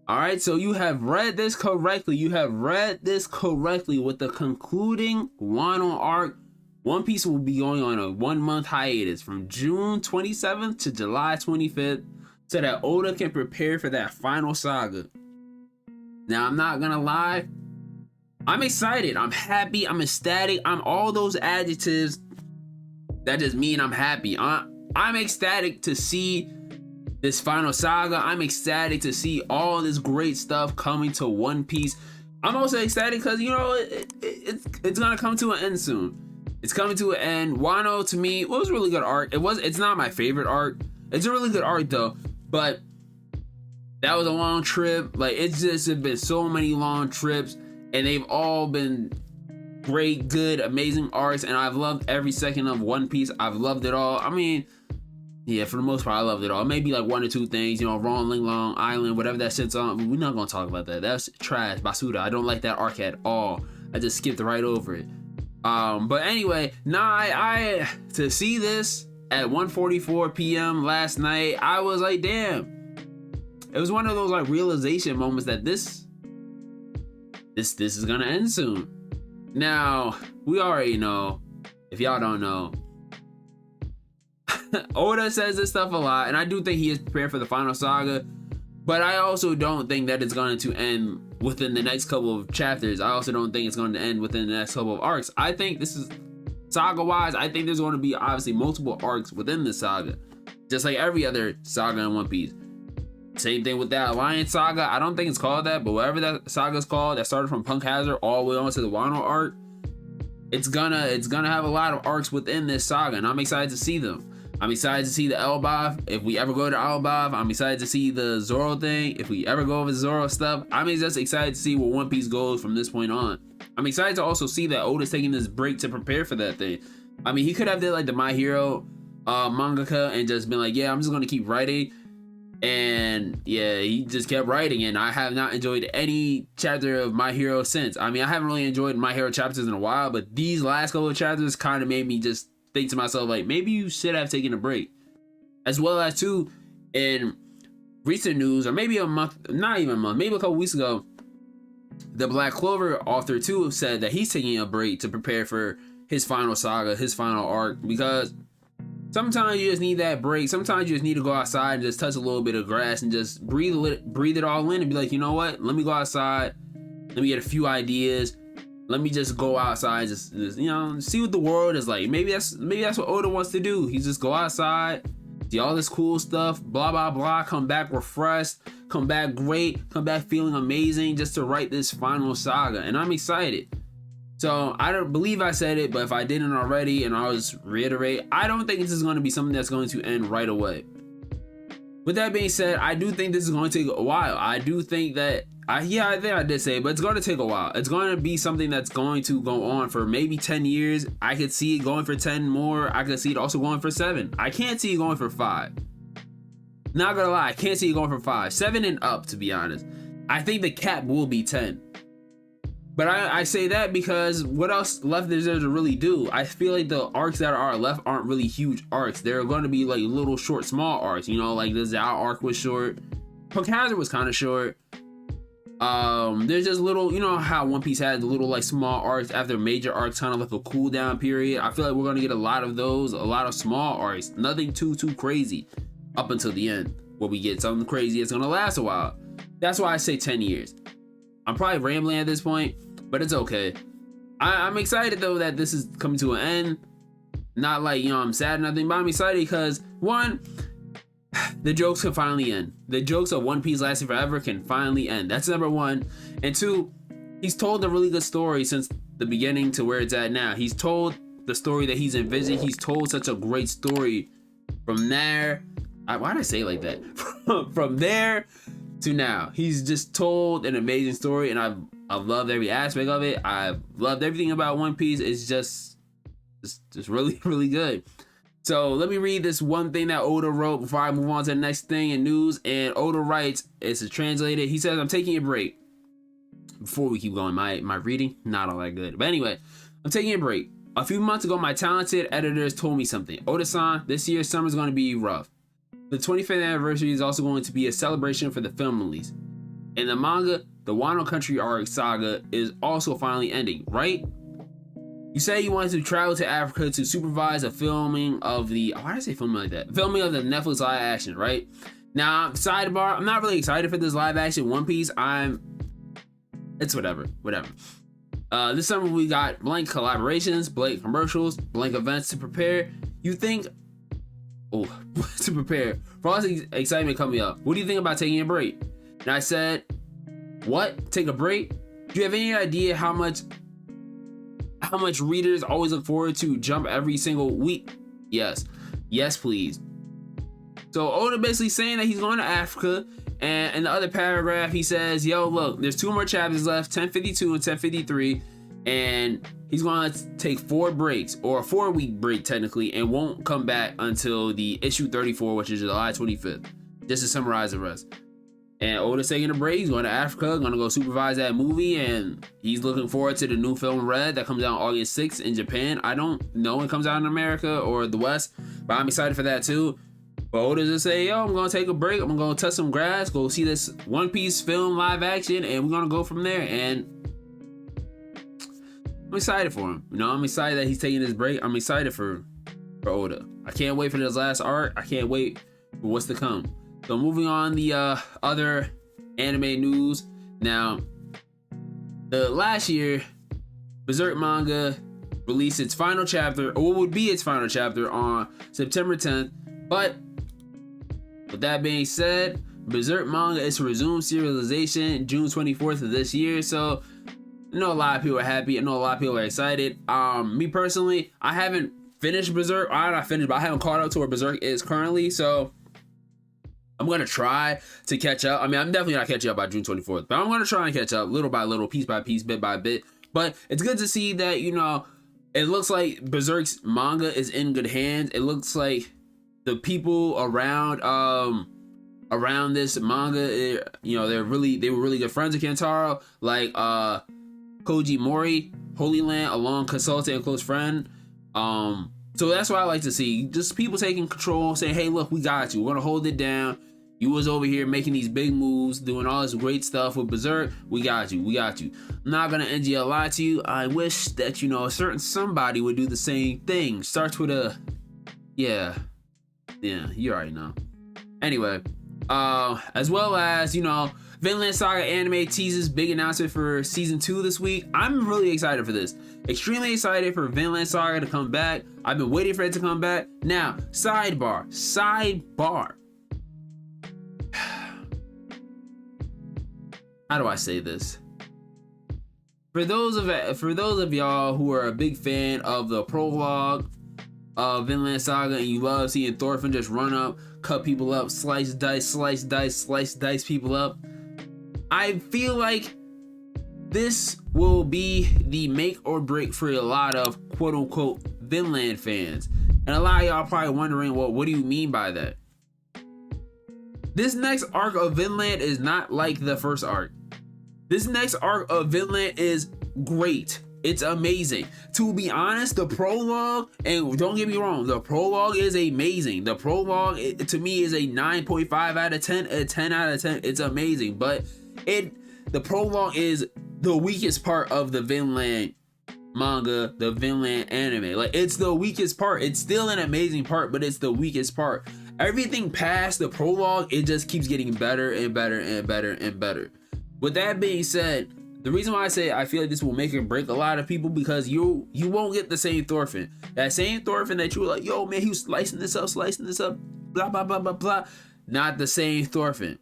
All right, so you have read this correctly. You have read this correctly. With the concluding Wano arc, One Piece will be going on a 1-month hiatus from June 27th to July 25th so that Oda can prepare for that final saga. Now, I'm not gonna lie, I'm excited, I'm happy, I'm ecstatic, I'm all those adjectives that just mean I'm happy. I'm ecstatic to see this final saga. I'm ecstatic to see all this great stuff coming to One Piece. I'm also excited because, you know, it's gonna come to an end soon. It's coming to an end. Wano, to me, it was a really good arc. It's not my favorite arc. It's a really good arc though, but that was a long trip. Like, it's been so many long trips, and they've all been great, good, amazing arcs, and I've loved every second of One Piece. I've loved it all. I mean, yeah, for the most part, I loved it all. Maybe like one or two things, you know, Ron Ling Long Island, whatever that shit's on. We're not gonna talk about that. That's trash. Basuda. I don't like that arc at all. I just skipped right over it. But anyway, I to see this at 1:44 p.m. last night, I was like, damn. It was one of those like realization moments that this is gonna end soon. Now, we already know, if y'all don't know, Oda says this stuff a lot, and I do think he is prepared for the final saga, but I also don't think that it's going to end within the next couple of chapters. I also don't think it's going to end within the next couple of arcs. I think this is, saga-wise, I think there's going to be obviously multiple arcs within the saga, just like every other saga in One Piece. Same thing with that Alliance saga. I don't think it's called that, but whatever that saga is called, that started from Punk Hazard all the way on to the Wano arc, it's gonna have a lot of arcs within this saga, and I'm excited to see them. I'm excited to see the Elbaf, if we ever go to Elbaf. I'm excited to see the Zoro thing, if we ever go over the Zoro stuff. I'm just excited to see where One Piece goes from this point on. I'm excited to also see that Oda's taking this break to prepare for that thing. I mean, he could have did like the My Hero mangaka and just been like, yeah, I'm just gonna keep writing. And yeah, he just kept writing, and I have not enjoyed any chapter of My Hero since. I mean, I haven't really enjoyed My Hero chapters in a while, but these last couple of chapters kind of made me just think to myself, like, maybe you should have taken a break. As well as too, in recent news, or maybe a month, not even a month, maybe a couple weeks ago, the Black Clover author too said that he's taking a break to prepare for his final saga, his final arc, because sometimes you just need that break. Sometimes you just need to go outside and just touch a little bit of grass and just breathe it all in and be like, you know what? Let me go outside. Let me get a few ideas. Let me just go outside, just you know, see what the world is like. Maybe that's what Oda wants to do. He just go outside, see all this cool stuff, blah blah blah, come back refreshed, come back great, come back feeling amazing, just to write this final saga. And I'm excited. So I don't believe I said it, but if I didn't already, and I'll just reiterate, I don't think this is going to be something that's going to end right away. With that being said, I do think this is going to take a while. I do think that, I think I did say it, but it's going to take a while. It's going to be something that's going to go on for maybe 10 years. I could see it going for 10 more. I could see it also going for 7. I can't see it going for 5. Not gonna lie, I can't see it going for 5. 7 and up, to be honest. I think the cap will be 10. But I say that because what else left is there to really do? I feel like the arcs that are left aren't really huge arcs. They're going to be like little short, small arcs. You know, like the Zao arc was short. Punk Hazard was kind of short. There's just little, you know how One Piece had the little like small arcs after major arcs, kind of like a cool down period. I feel like we're going to get a lot of those, a lot of small arcs. Nothing too crazy up until the end, where we get something crazy. It's going to last a while. That's why I say 10 years. I'm probably rambling at this point, but it's okay. I'm excited though that this is coming to an end. Not like, you know, I'm sad or nothing, but I'm excited because, one, the jokes can finally end. The jokes of One Piece lasting forever can finally end. That's number one. And two, he's told a really good story since the beginning to where it's at now. He's told the story that he's envisioned. He's told such a great story from there. Why did I say it like that? From there to now. He's just told an amazing story, and I've loved every aspect of it. I've loved everything about One Piece. It's just really, really good. So let me read this one thing that Oda wrote before I move on to the next thing in news. And Oda writes, it's translated. He says, I'm taking a break. Before we keep going, my reading, not all that good. But anyway, I'm taking a break. A few months ago, my talented editors told me something. Oda-san, this year's summer is going to be rough. The 25th anniversary is also going to be a celebration for the film release. In the manga, the Wano Country arc saga is also finally ending, right? You say you wanted to travel to Africa to supervise a filming of the, why did I say filming like that? Filming of the Netflix live action, right? Now, sidebar, I'm not really excited for this live action One Piece. It's whatever. This summer we got blank collaborations, blank commercials, blank events to prepare. You think, to prepare for all this excitement coming up. What do you think about taking a break? And I said, what? Take a break? Do you have any idea how much readers always look forward to Jump every single week? Yes, please. So Oda basically saying that he's going to Africa, and in the other paragraph he says, yo, look, there's 2 more chapters left, 1052 and 1053, and he's going to take 4 breaks, or a 4-week break technically, and won't come back until the issue 34, which is July 25th, just to summarize the rest. And Oda's taking a break. He's going to Africa, going to go supervise that movie, and he's looking forward to the new film Red that comes out August 6th in Japan. I don't know when it comes out in America or the West, but I'm excited for that too. But Oda just say, yo, I'm going to take a break. I'm going to touch some grass, go see this One Piece film live action, and we're going to go from there. And I'm excited for him. You know, I'm excited that he's taking this break. I'm excited for Oda. I can't wait for this last arc. I can't wait for what's to come. So moving on, the other anime news. Now, last year, Berserk manga released its final chapter, or what would be its final chapter, on September 10th. But with that being said, Berserk manga is to resume serialization June 24th of this year. So I know a lot of people are happy. I know a lot of people are excited. Me personally, I haven't finished Berserk. I'm not finished, but I haven't caught up to where Berserk is currently. So I'm going to try to catch up. I mean, I'm definitely not catching up by June 24th, but I'm going to try and catch up little by little, piece by piece, bit by bit. But it's good to see that, you know, it looks like Berserk's manga is in good hands. It looks like the people around this manga, you know, they were really good friends with Kentaro, like Koji Mori, Holy Land, a long consultant and close friend. So that's what I like to see. Just people taking control, saying, hey, look, we got you. We're going to hold it down. You was over here making these big moves, doing all this great stuff with Berserk. We got you. I'm not going to NG a lie to you. I wish that, you know, a certain somebody would do the same thing. Starts with a, yeah, you already know. Anyway, as well as, you know, Vinland Saga anime teases big announcement for season 2 this week. I'm really excited for this. Extremely excited for Vinland Saga to come back. I've been waiting for it to come back. Now, sidebar. How do I say this? For those of y'all who are a big fan of the prologue of Vinland Saga and you love seeing Thorfinn just run up, cut people up, slice dice people up, I feel like this will be the make or break for a lot of quote unquote Vinland fans. And a lot of y'all probably wondering, well, what do you mean by that? This next arc of Vinland is not like the first arc. This next arc of Vinland is great. It's amazing. To be honest, the prologue, and don't get me wrong, the prologue is amazing. The prologue, to me, is a 9.5 out of 10, a 10 out of 10. It's amazing. But the prologue is the weakest part of the Vinland manga, the Vinland anime. Like, it's the weakest part. It's still an amazing part, but it's the weakest part. Everything past the prologue, it just keeps getting better and better and better and better. With that being said, the reason why I say I feel like this will make or break a lot of people, because you won't get the same Thorfinn. That same Thorfinn that you were like, yo man, he was slicing this up, blah blah blah blah blah. Not the same Thorfinn.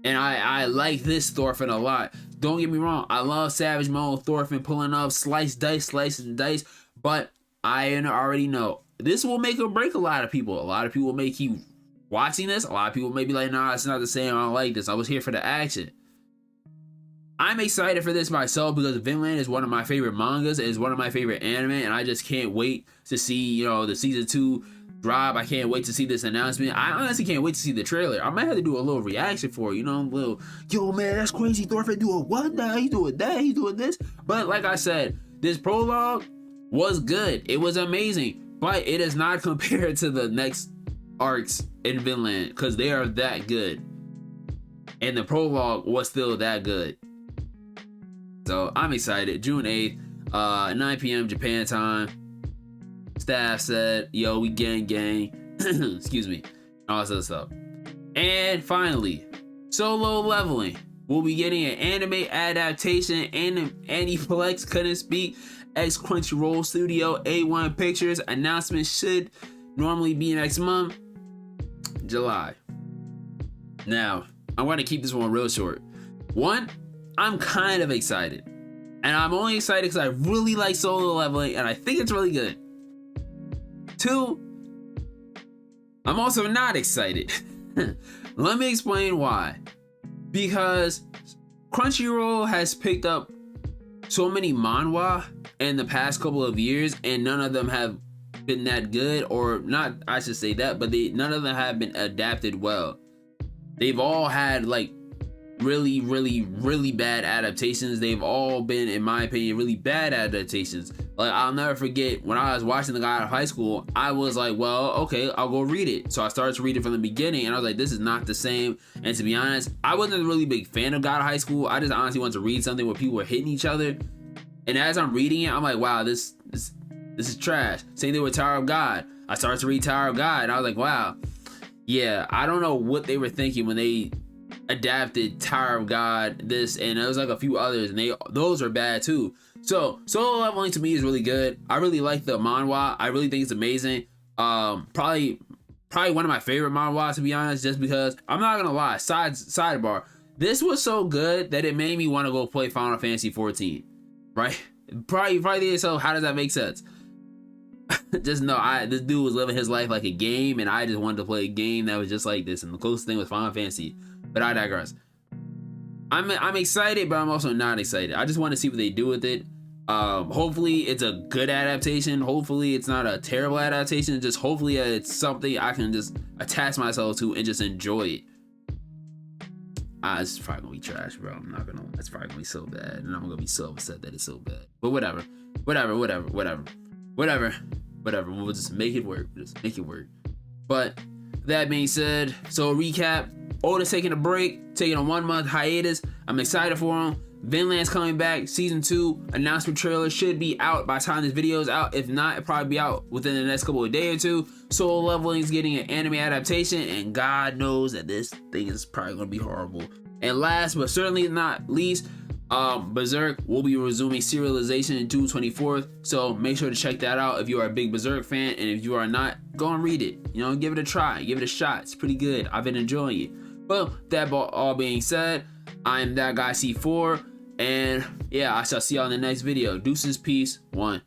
And I like this Thorfinn a lot. Don't get me wrong, I love Savage Mode Thorfinn pulling up, slicing dice, but I already know this will make or break a lot of people. A lot of people may keep watching this. A lot of people may be like, nah, it's not the same. I don't like this. I was here for the action. I'm excited for this myself because Vinland is one of my favorite mangas. It is one of my favorite anime, and I just can't wait to see, you know, the season 2 drop. I can't wait to see this announcement. I honestly can't wait to see the trailer. I might have to do a little reaction for it, you know, a little, yo man, that's crazy. Thorfinn doing what now? He's doing that. He's doing this. But like I said, this prologue was good. It was amazing, but it is not compared to the next arcs in Vinland because they are that good. and the prologue was still that good. So I'm excited. June 8th, 9 p.m. Japan time. Staff said, yo, we gang. Excuse me. All this other stuff. And finally, Solo Leveling. We'll be getting an anime adaptation, and Aniplex couldn't speak. Ex Crunchyroll Studio A1 Pictures. Announcement should normally be next month, July. Now, I'm going to keep this one real short. One, I'm kind of excited. And I'm only excited because I really like Solo Leveling and I think it's really good. Two, I'm also not excited. Let me explain why. Because Crunchyroll has picked up so many manhwa in the past couple of years, and none of them have been that good, or not, I should say that, but none of them have been adapted well. They've all had like really bad adaptations. They've all been, in my opinion, really bad adaptations. Like, I'll never forget when I was watching the guy out of high school, I was like, well, okay, I'll go read it. So I started to read it from the beginning, and I was like, this is not the same. And to be honest, I wasn't a really big fan of God of High School. I just honestly wanted to read something where people were hitting each other. And as I'm reading it, I'm like, wow, this is trash. Same thing with Tower of God. I started to read Tower of God, and I was like, wow, yeah, I don't know what they were thinking when they adapted Tower of God, this, and there was like a few others, and those are bad too. So Solo Leveling to me is really good. I really like the manhwa. I really think it's amazing. Probably one of my favorite manhwa, to be honest, just because I'm not gonna lie. Sidebar. This was so good that it made me want to go play Final Fantasy 14. Right? Probably so. How does that make sense? Just know this dude was living his life like a game, and I just wanted to play a game that was just like this. And the closest thing was Final Fantasy. But I digress. I'm excited, but I'm also not excited. I just want to see what they do with it. Hopefully it's a good adaptation. Hopefully it's not a terrible adaptation. Just hopefully it's something I can just attach myself to and just enjoy it. It's probably gonna be trash, bro. I'm not gonna lie. It's probably gonna be so bad, and I'm gonna be so upset that it's so bad. But whatever. We'll just make it work. But that being said, so recap. Oda's taking a break, taking a 1 month hiatus. I'm excited for him. Vinland's coming back, season 2. Announcement trailer should be out by the time this video is out. If not, it'll probably be out within the next couple of days or two. Solo Leveling is getting an anime adaptation, and God knows that this thing is probably gonna be horrible. And last but certainly not least, Berserk will be resuming serialization in June 24th. So make sure to check that out if you are a big Berserk fan, and if you are not, go and read it. You know, give it a try, give it a shot. It's pretty good. I've been enjoying it. Well, that all being said, I'm that guy C4, and yeah, I shall see y'all in the next video. Deuces, peace, 1.